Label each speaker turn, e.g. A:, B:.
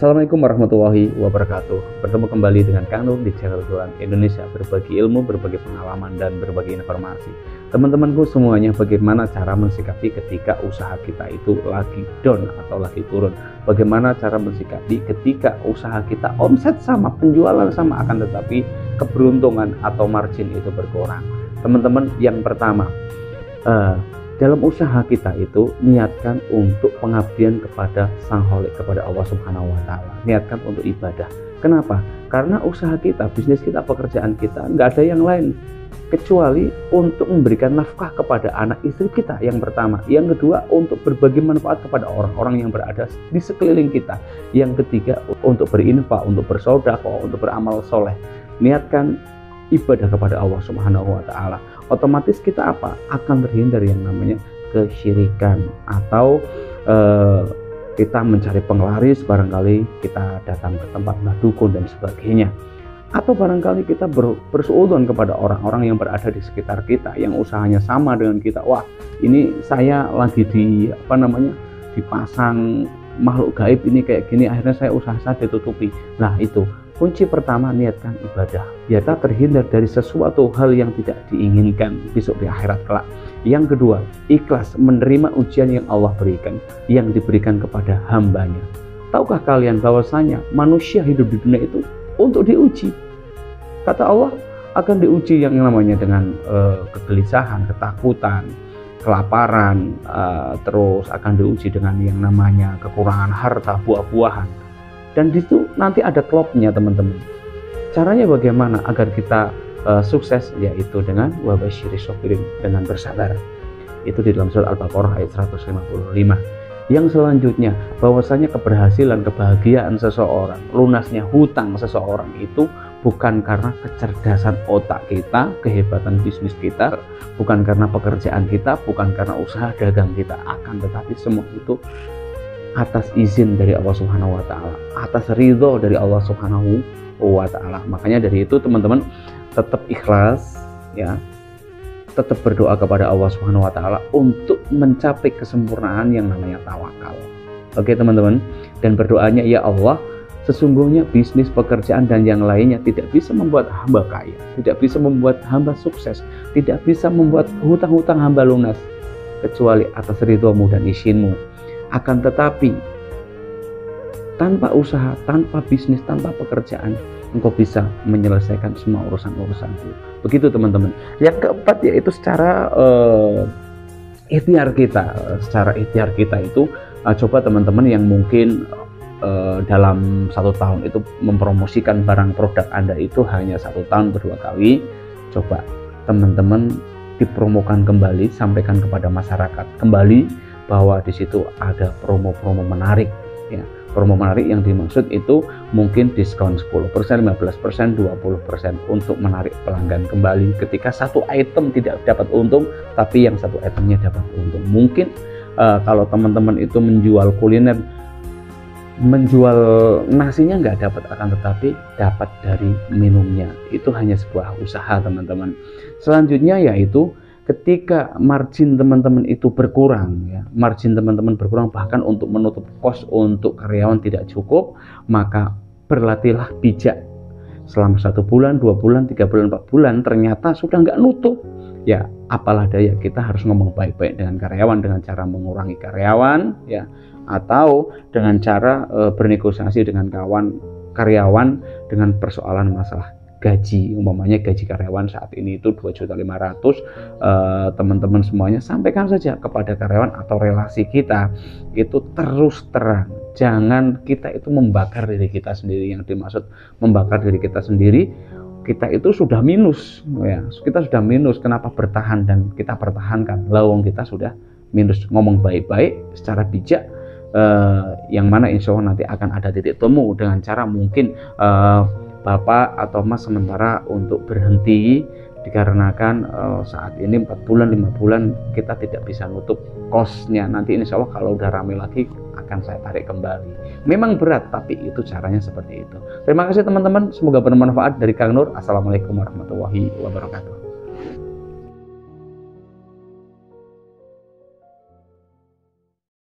A: Assalamualaikum warahmatullahi wabarakatuh. Bertemu kembali dengan Kang Nur di channel Jualan Indonesia, berbagi ilmu, berbagi pengalaman, dan berbagi informasi. Teman-temanku semuanya, bagaimana cara mensikapi ketika usaha kita itu lagi down atau lagi turun? Bagaimana cara mensikapi ketika usaha kita omset sama, penjualan sama, akan tetapi keberuntungan atau margin itu berkurang? Teman-teman, yang pertama, dalam usaha kita itu niatkan untuk pengabdian kepada Sang Kholik, kepada Allah Subhanahu wa Ta'ala. Niatkan untuk ibadah. Kenapa? Karena usaha kita, bisnis kita, pekerjaan kita nggak ada yang lain kecuali untuk memberikan nafkah kepada anak istri kita, yang pertama. Yang kedua, untuk berbagi manfaat kepada orang-orang yang berada di sekeliling kita. Yang ketiga, untuk berinfak, untuk bersedekah, untuk beramal soleh. Niatkan ibadah kepada Allah Subhanahu wa Ta'ala. Otomatis kita apa? Akan terhindar yang namanya kesyirikan, atau kita mencari penglaris, barangkali kita datang ke tempat dukun dan sebagainya, atau barangkali kita bersuudzon kepada orang-orang yang berada di sekitar kita yang usahanya sama dengan kita. Wah, ini saya lagi dipasang makhluk gaib ini kayak gini, akhirnya saya usaha saya ditutupi. Nah, itu kunci pertama, niatkan ibadah, biar kita terhindar dari sesuatu hal yang tidak diinginkan besok di akhirat kelak. Yang kedua, ikhlas menerima ujian yang Allah berikan, yang diberikan kepada hambanya. Tahukah kalian bahwasanya manusia hidup di dunia itu untuk diuji? Kata Allah, akan diuji yang namanya dengan kegelisahan, ketakutan, kelaparan, terus akan diuji dengan yang namanya kekurangan harta, buah-buahan. Dan di situ nanti ada klopnya, teman-teman. Caranya bagaimana agar kita sukses? Yaitu dengan wabasyiri sobirin, dengan bersabar. Itu di dalam surat Al-Baqarah ayat 155. Yang selanjutnya, bahwasanya keberhasilan, kebahagiaan seseorang, lunasnya hutang seseorang itu bukan karena kecerdasan otak kita, kehebatan bisnis kita, bukan karena pekerjaan kita, bukan karena usaha dagang kita, akan tetapi semua itu atas izin dari Allah Subhanahu wa Ta'ala, atas ridho dari Allah Subhanahu wa Ta'ala. Makanya dari itu, teman-teman, tetap ikhlas, ya, tetap berdoa kepada Allah Subhanahu wa Ta'ala untuk mencapai kesempurnaan yang namanya tawakal. Oke, teman-teman, dan berdoanya, ya Allah, sesungguhnya bisnis, pekerjaan, dan yang lainnya tidak bisa membuat hamba kaya, tidak bisa membuat hamba sukses, tidak bisa membuat hutang-hutang hamba lunas, kecuali atas ridho-Mu dan izin-Mu. Akan tetapi, tanpa usaha, tanpa bisnis, tanpa pekerjaan, Engkau bisa menyelesaikan semua urusan-urusanku. Begitu, teman-teman. Yang keempat, yaitu secara ikhtiar kita. Secara ikhtiar kita itu, coba teman-teman yang mungkin dalam 1 tahun itu mempromosikan barang produk Anda itu hanya 1 tahun berdua kali. Coba teman-teman dipromokan kembali, sampaikan kepada masyarakat kembali bahwa di situ ada promo-promo menarik, ya. Promo menarik yang dimaksud itu mungkin diskon 10%, 15%, 20% untuk menarik pelanggan kembali ketika satu item tidak dapat untung, tapi yang satu itemnya dapat untung. Mungkin kalau teman-teman itu menjual kuliner, menjual nasinya nggak dapat, akan tetapi dapat dari minumnya. Itu hanya sebuah usaha, teman-teman. Selanjutnya yaitu ketika margin teman-teman itu berkurang, ya, margin teman-teman berkurang, bahkan untuk menutup kos untuk karyawan tidak cukup, maka berlatihlah bijak. Selama 1 bulan, 2 bulan, 3 bulan, 4 bulan, ternyata sudah nggak nutup. Ya, apalah daya, kita harus ngomong baik-baik dengan karyawan, dengan cara mengurangi karyawan, ya, atau dengan cara bernegosiasi dengan karyawan dengan persoalan masalah gaji. Umpamanya gaji karyawan saat ini itu 2.500.000, teman-teman semuanya sampaikan saja kepada karyawan, atau relasi kita itu terus terang. Jangan kita itu membakar diri kita sendiri. Yang dimaksud membakar diri kita sendiri, kita itu sudah minus, ya, kita sudah minus, kenapa bertahan? Dan kita pertahankan, lawang kita sudah minus. Ngomong baik-baik secara bijak, yang mana insya Allah nanti akan ada titik temu dengan cara mungkin Bapak atau Mas sementara untuk berhenti dikarenakan saat ini 4 bulan 5 bulan kita tidak bisa nutup kosnya. Nanti insya Allah kalau udah rame lagi akan saya tarik kembali. Memang berat, tapi itu caranya seperti itu. Terima kasih, teman-teman, semoga bermanfaat. Dari Kang Nur, assalamualaikum warahmatullahi wabarakatuh.